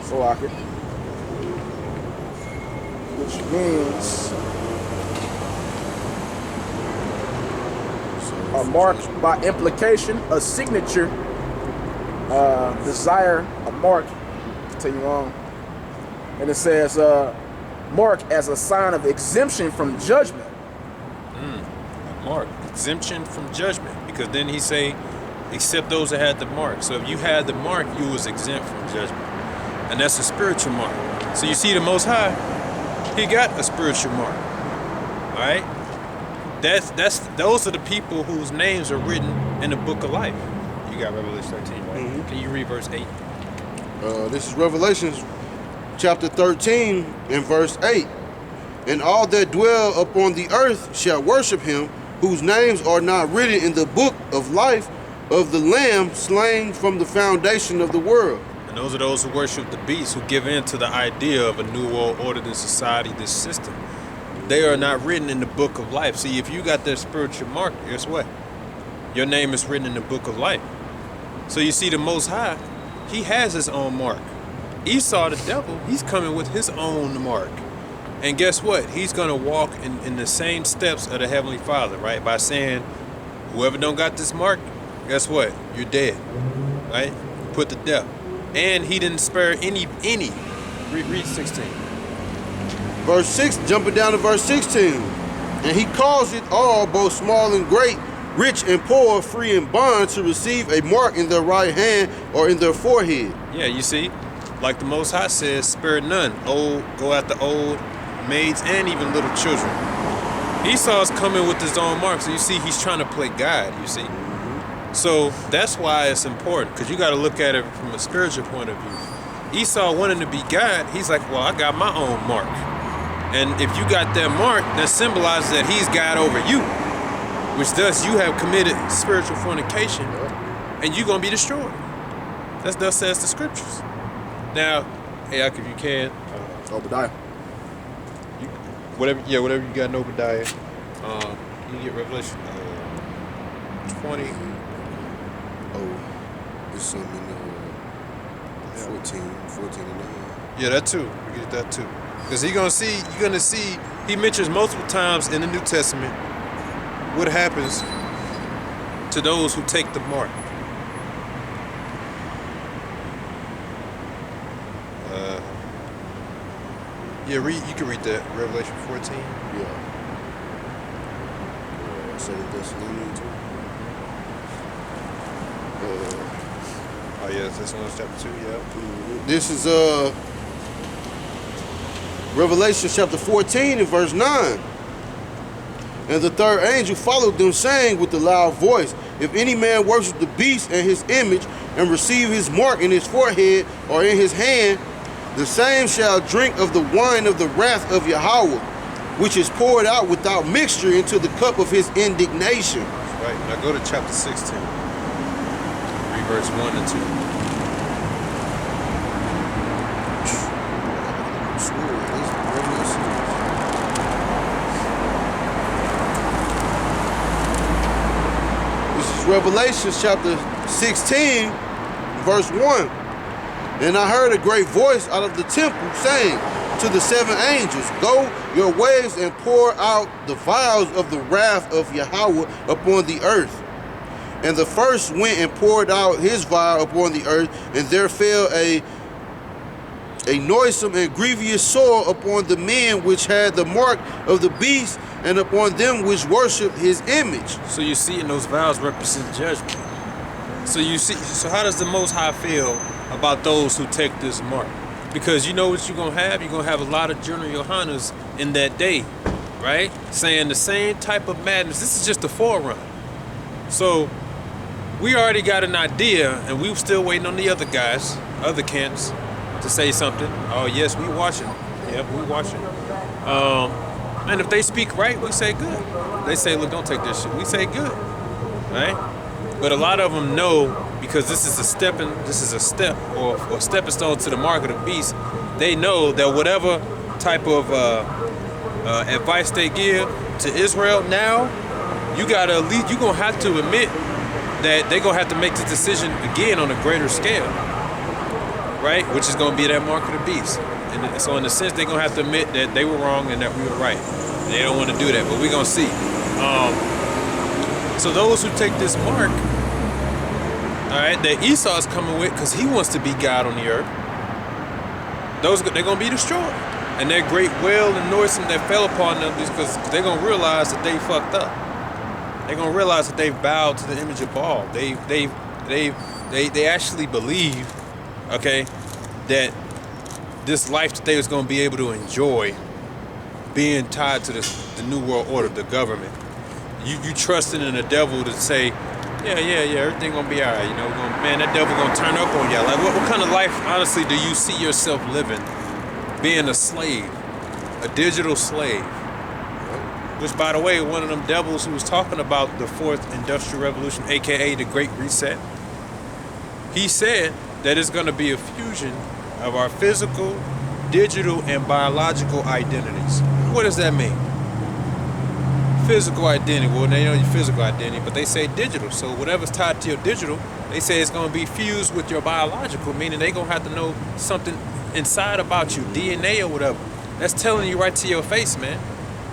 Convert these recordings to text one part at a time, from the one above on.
So I could, which means a mark by implication, a signature, desire, a mark. Continue on. And it says, mark as a sign of exemption from judgment. Mark, exemption from judgment. Because then he say, except those that had the mark. So if you had the mark, you was exempt from judgment. And that's a spiritual mark. So you see the Most High, he got a spiritual mark. All right? Those are the people whose names are written in the book of life. You got Revelation 13, right? Mm-hmm. Can you read verse 8? This is Revelation chapter 13 and verse 8. And all that dwell upon the earth shall worship him, whose names are not written in the book of life of the Lamb slain from the foundation of the world. And those are those who worship the beast, who give in to the idea of a new world order, this society, this system. They are not written in the book of life. See, if you got their spiritual mark, guess what? Your name is written in the book of life. So you see the Most High, he has his own mark. Esau, the devil, he's coming with his own mark. And guess what? He's going to walk in the same steps of the Heavenly Father, right? By saying, whoever don't got this mark, guess what? You're dead, right? Put to death. And he didn't spare any. Read 16. Verse 6, jumping down to verse 16. And he caused it all, both small and great, rich and poor, free and bond, to receive a mark in their right hand or in their forehead. Yeah, you see, like the Most High says, spare none. Old, go after old, maids, and even little children. Esau's coming with his own mark, so you see, he's trying to play God, you see. So that's why it's important, because you got to look at it from a spiritual point of view. Esau wanting to be God, he's like, well, I got my own mark. And if you got that mark, that symbolizes that he's God over you, which thus you have committed spiritual fornication, and you're going to be destroyed. That's thus says the scriptures. Now, hey, if you can, Obadiah. Whatever you got in Obadiah, you get Revelation 20. Oh, there's something in 14 and 9. Yeah, that too. You get that too. Because you're gonna see, he mentions multiple times in the New Testament what happens to those who take the mark. You can read that, Revelation 14. Yeah. 2 Thessalonians 2. Oh yeah, Thessalonians chapter 2, yeah. This is Revelation chapter 14 and verse 9. And the third angel followed them, saying with a loud voice, if any man worship the beast and his image, and receive his mark in his forehead or in his hand, the same shall drink of the wine of the wrath of Yahweh, which is poured out without mixture into the cup of his indignation. That's right. Now go to chapter 16. Read verse 1 and 2. This is Revelation chapter 16, verse 1. And I heard a great voice out of the temple saying to the seven angels, go your ways and pour out the vials of the wrath of Yahweh upon the earth. And the first went and poured out his vial upon the earth, and there fell a noisome and grievous sore upon the men which had the mark of the beast, and upon them which worshiped his image. So you see, in those vials represent judgment. So you see, so how does the Most High feel about those who take this mark? Because you know what you're going to have? You're going to have a lot of General Yohanas in that day, right? Saying the same type of madness. This is just a forerunner. So we already got an idea, and we were still waiting on the other guys, other camps, to say something. Oh, yes, we watching. Yep, we watching. And if they speak right, we say good. They say, look, don't take this shit. We say good, right? But a lot of them know, because this is a step or stepping stone to the mark of the beast. They know that whatever type of advice they give to Israel now, you gonna have to admit that they're gonna have to make the decision again on a greater scale, right? Which is going to be that mark of the beast. And so in a sense, they're going to have to admit that they were wrong and that we were right. And they don't want to do that, but we're going to see. So those who take this mark, all right, that Esau is coming with, because he wants to be God on the earth, they're going to be destroyed. And that great wail and noise that fell upon them is because they're going to realize that they fucked up. They're going to realize that they've bowed to the image of Baal. They actually believe, okay, that this life that they was going to be able to enjoy being tied to the New World Order, the government. You trusting in the devil to say, yeah, everything gonna be all right. You know, man, that devil gonna turn up on y'all. Like, what kind of life, honestly, do you see yourself living? Being a slave, a digital slave. Which, by the way, one of them devils who was talking about the fourth industrial revolution, aka the Great Reset, he said that it's gonna be a fusion of our physical, digital, and biological identities. What does that mean? Physical identity. Well, they know your physical identity, but they say digital. So whatever's tied to your digital, they say it's going to be fused with your biological, meaning they're going to have to know something inside about you, DNA or whatever. That's telling you right to your face, man,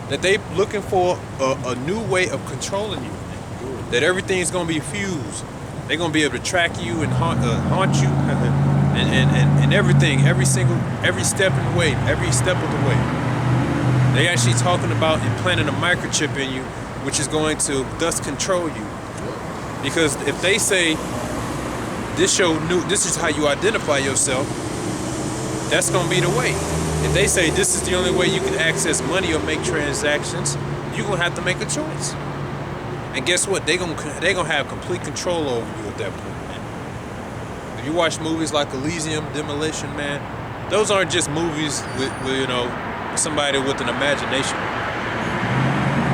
that they looking for a new way of controlling you, that everything's going to be fused. They're going to be able to track you and haunt you and everything, every step of the way, every step of the way. They actually talking about implanting a microchip in you, which is going to thus control you. Because if they say this is how you identify yourself, that's gonna be the way. If they say this is the only way you can access money or make transactions, you're gonna have to make a choice. And guess what? They're gonna have complete control over you at that point, man. If you watch movies like Elysium, Demolition Man, those aren't just movies with somebody with an imagination.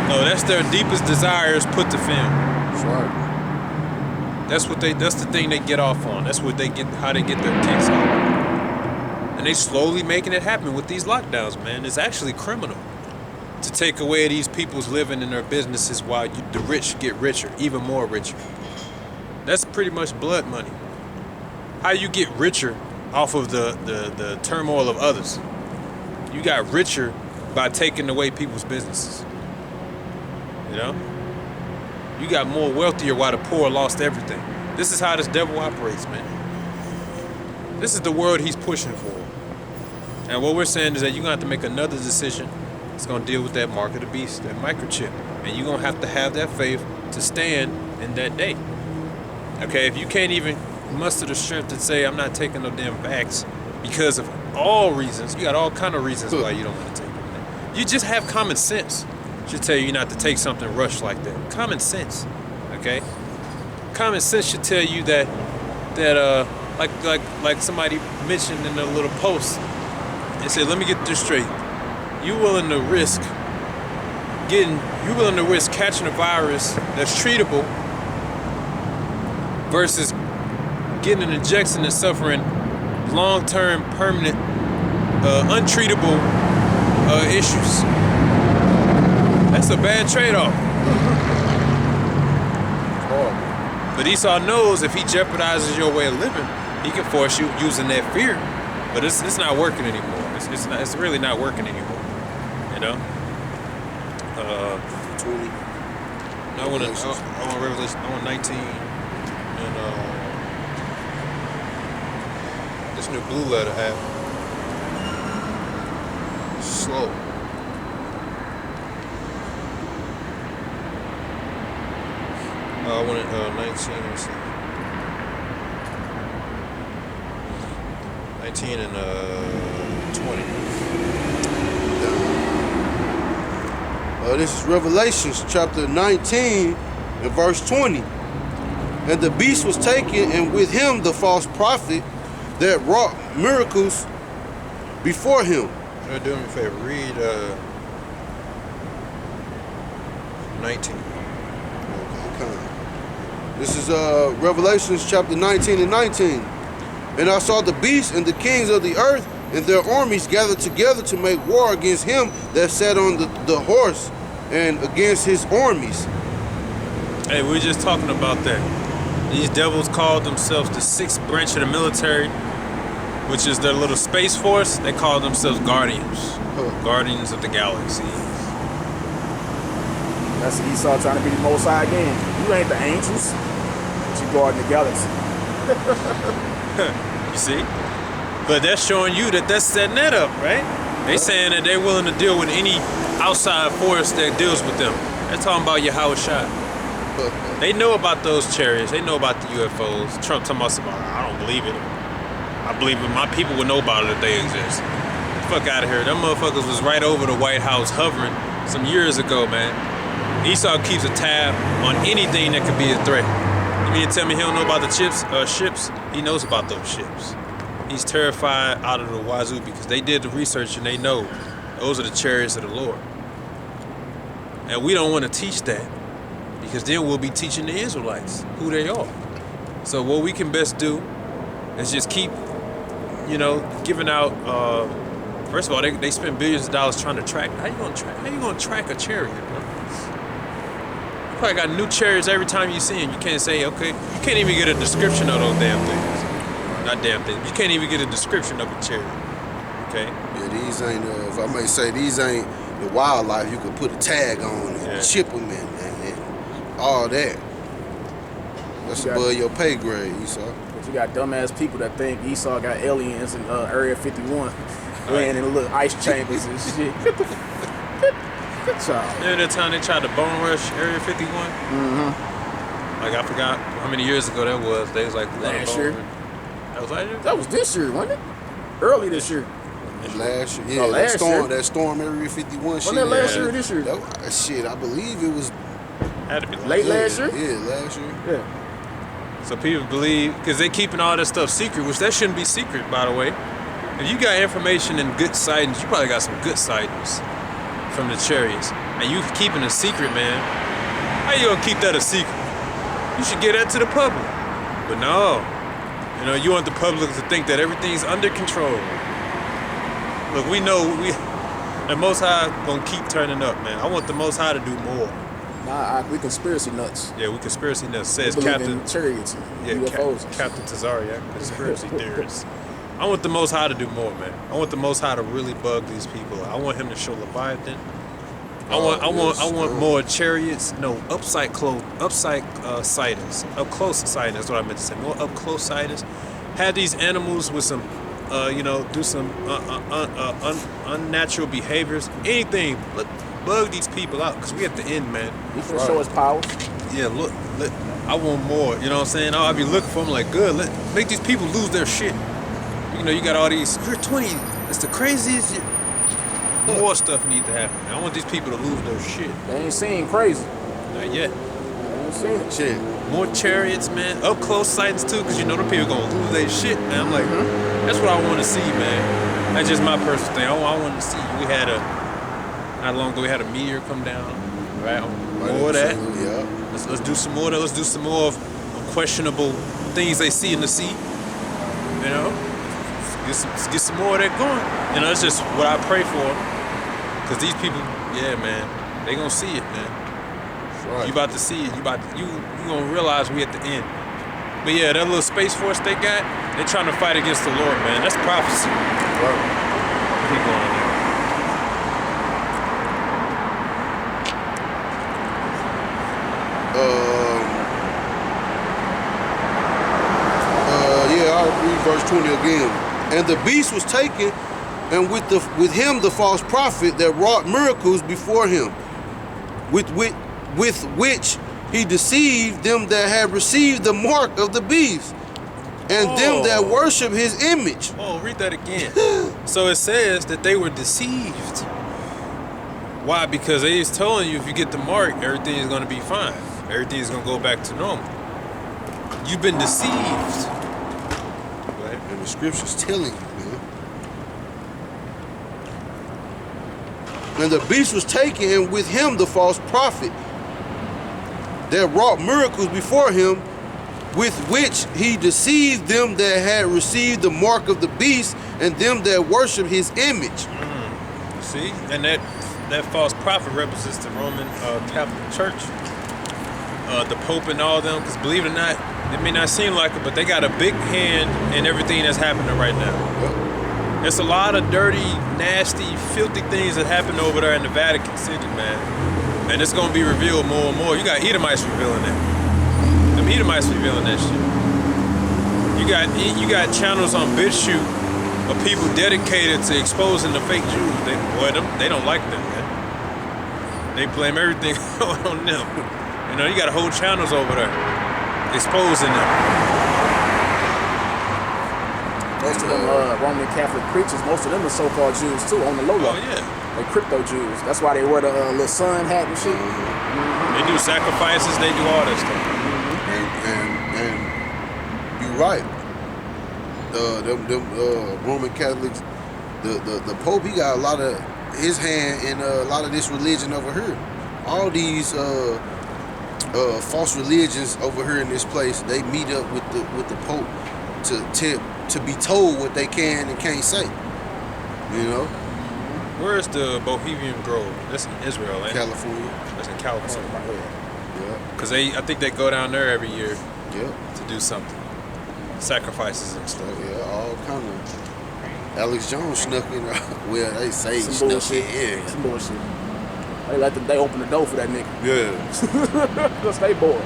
No, that's their deepest desires put to film. That's right. That's the thing they get off on. That's how they get their kicks off. And they slowly making it happen with these lockdowns, man. It's actually criminal to take away these people's living in their businesses while the rich get richer, even more richer. That's pretty much blood money. How you get richer off of the turmoil of others? You got richer by taking away people's businesses. You know? You got more wealthier while the poor lost everything. This is how this devil operates, man. This is the world he's pushing for. And what we're saying is that you're going to have to make another decision. It's going to deal with that mark of the beast, that microchip. And you're going to have that faith to stand in that day. Okay, if you can't even muster the strength to say, I'm not taking no damn vax because of all reasons, you got all kind of reasons why you don't want to take it. You just have common sense. Should tell you not to take something rushed like that. Common sense, okay? Common sense should tell you that like somebody mentioned in a little post, and said, let me get this straight. You willing to risk catching a virus that's treatable versus getting an injection and suffering long-term, permanent, untreatable issues. That's a bad trade-off. But Esau knows if he jeopardizes your way of living, he can force you using that fear. But it's not working anymore. It's really not working anymore. You know? 20. I want Revelation. I want 19 and this new blue letter app. Slow. I wanted 19. Let's see. 19 and 20. This is Revelations chapter 19 and verse 20. And the beast was taken, and with him the false prophet that wrought miracles before him. Do me a favor. Read 19. Okay. This is Revelations chapter 19 and 19. And I saw the beast and the kings of the earth and their armies gathered together to make war against him that sat on the horse and against his armies. Hey, we were just talking about that. These devils called themselves the sixth branch of the military. which is their little space force. They call themselves Guardians. Guardians of the Galaxy. That's Esau trying to be the Most High again. You ain't the angels, but you guarding the galaxy. You see? But that's showing you that that's setting that up, right? They saying that they're willing to deal with any outside force that deals with them. They're talking about Yahweh Shai. They know about those chariots. They know about the UFOs. Trump talking about something. I don't believe it. I believe it. My people would know about it if they exist. Fuck out of here. Them motherfuckers was right over the White House hovering some years ago, man. Esau keeps a tab on anything that could be a threat. You mean to tell me he don't know about the ships? He knows about those ships. He's terrified out of the wazoo because they did the research and they know those are the chariots of the Lord. And we don't want to teach that because then we'll be teaching the Israelites who they are. So what we can best do is just keep, giving out. First of all, they spend billions of dollars trying to track. How you gonna track a chariot, bro? You probably got new chariots every time you see them. You can't say, okay, you can't even get a description of those damn things. Not damn things. You can't even get a description of a chariot. Okay? Yeah, these ain't, if I may say, these ain't the wildlife you could put a tag on and chip them and all that. That's above your pay grade, Esau. But you got dumbass people that think Esau got aliens in Area 51 laying in little ice chambers and shit. Good job. Remember that time they tried to bone rush Area 51? Mm-hmm. Like, I forgot how many years ago that was. They was like, last year. That was last year? That was this year, wasn't it? Early this year. Last year, yeah. Last year. That storm Area 51 shit. Wasn't that last year or this year? Shit, I believe it was Had to be late last year? Yeah, last year. Yeah. So people believe, because they keeping all that stuff secret, which that shouldn't be secret, by the way. If you got information and good sightings, you probably got some good sightings from the chariots. And you keeping a secret, man. How you gonna keep that a secret? You should get that to the public. But no. You want the public to think that everything's under control. Look, we know the Most High gonna keep turning up, man. I want the Most High to do more. Nah, we conspiracy nuts. Yeah, we conspiracy nuts. Says We believe Captain in chariots, and UFOs. Captain Tazariak, conspiracy theorist. I want the Most High to do more, man. I want the Most High to really bug these people. I want him to show Leviathan. I want more chariots. No, up close sightings. Up close sightings. That's what I meant to say. More up close sightings. Have these animals with some, do some unnatural behaviors. Anything. Bug these people out, because we at the end, man. He can show his powers. Yeah, look, I want more. You know what I'm saying? I'll be looking for them like, good. Make these people lose their shit. You got all these. You're 20. It's the craziest. More stuff needs to happen. I want these people to lose their shit. They ain't seen crazy. Not yet. They ain't seen it. Shit. More chariots, man. Up close sightings too, because the people gonna lose their shit. And I'm like, that's what I want to see, man. That's just my personal thing. I want to see. Not long ago, we had a meteor come down. Right? More of that. Yeah. Let's do some more of that. Let's do some more of questionable things they see in the sea. Get some more of that going. That's just what I pray for. Because these people, yeah, man, they gonna see it, man. Right. You about to see it. You gonna realize we at the end. But yeah, that little space force they got, they trying to fight against the Lord, man. That's prophecy. Right. Keep going. I'll read verse 20 again. And the beast was taken, and with him the false prophet that wrought miracles before him, with which he deceived them that had received the mark of the beast, and them that worship his image. Oh, read that again. So it says that they were deceived. Why? Because they is telling you if you get the mark, everything is going to be fine. Everything is going to go back to normal. You've been deceived. And the scripture's telling you, man. And the beast was taken, and with him the false prophet that wrought miracles before him, with which he deceived them that had received the mark of the beast, and them that worship his image. See? And that false prophet represents the Roman Catholic Church. the Pope and all them, because believe it or not, it may not seem like it, but they got a big hand in everything that's happening right now. There's a lot of dirty, nasty, filthy things that happen over there in the Vatican City, man. And it's gonna be revealed more and more. You got Edomites revealing that. Them Edomites revealing that shit. You got channels on BitChute of people dedicated to exposing the fake Jews. They don't like them, man. They blame everything on them. You know, you got whole channels over there exposing them. Most of them Roman Catholic preachers, most of them are so-called Jews too, on the low level. Oh yeah. They crypto Jews. That's why they wear the little sun hat and shit. They do sacrifices. They do all that stuff. And you're right. Them Roman Catholics, the Pope, he got a lot of his hand in a lot of this religion over here. All these false religions over here in this place, they meet up with the Pope to be told what they can and can't say. You know? Where's the Bohemian Grove? That's in Israel, ain't it? California. That's in California. Yeah. Because I think they go down there every year Yeah. to do something. Sacrifices and stuff. Yeah, all kind of. Alex Jones snuck in. Well, they say he Some snuck bullshit. in. Some bullshit. They open the door for that nigga. Yeah. Because they bored.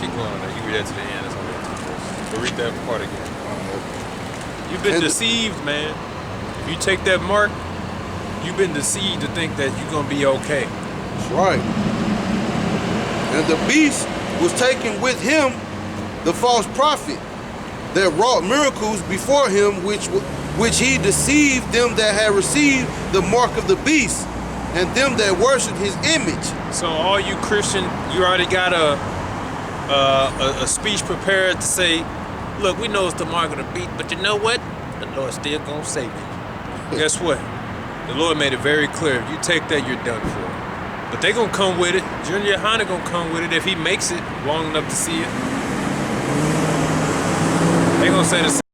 Keep going on there. You read that to the end. That's all that. But read that part again. You've been deceived, man. If you take that mark, you've been deceived to think that you're gonna be okay. That's right. And the beast was taken with him, the false prophet, that wrought miracles before him, which he deceived them that had received the mark of the beast, and them that worshipped his image. So all you Christian, you already got a speech prepared to say, look, we know it's the mark of the beast, but you know what? The Lord's still gonna save you. Guess what? The Lord made it very clear. If you take that, you're done for. But they gonna come with it. Junior Yohana gonna come with it if he makes it long enough to see it. They gonna say the same.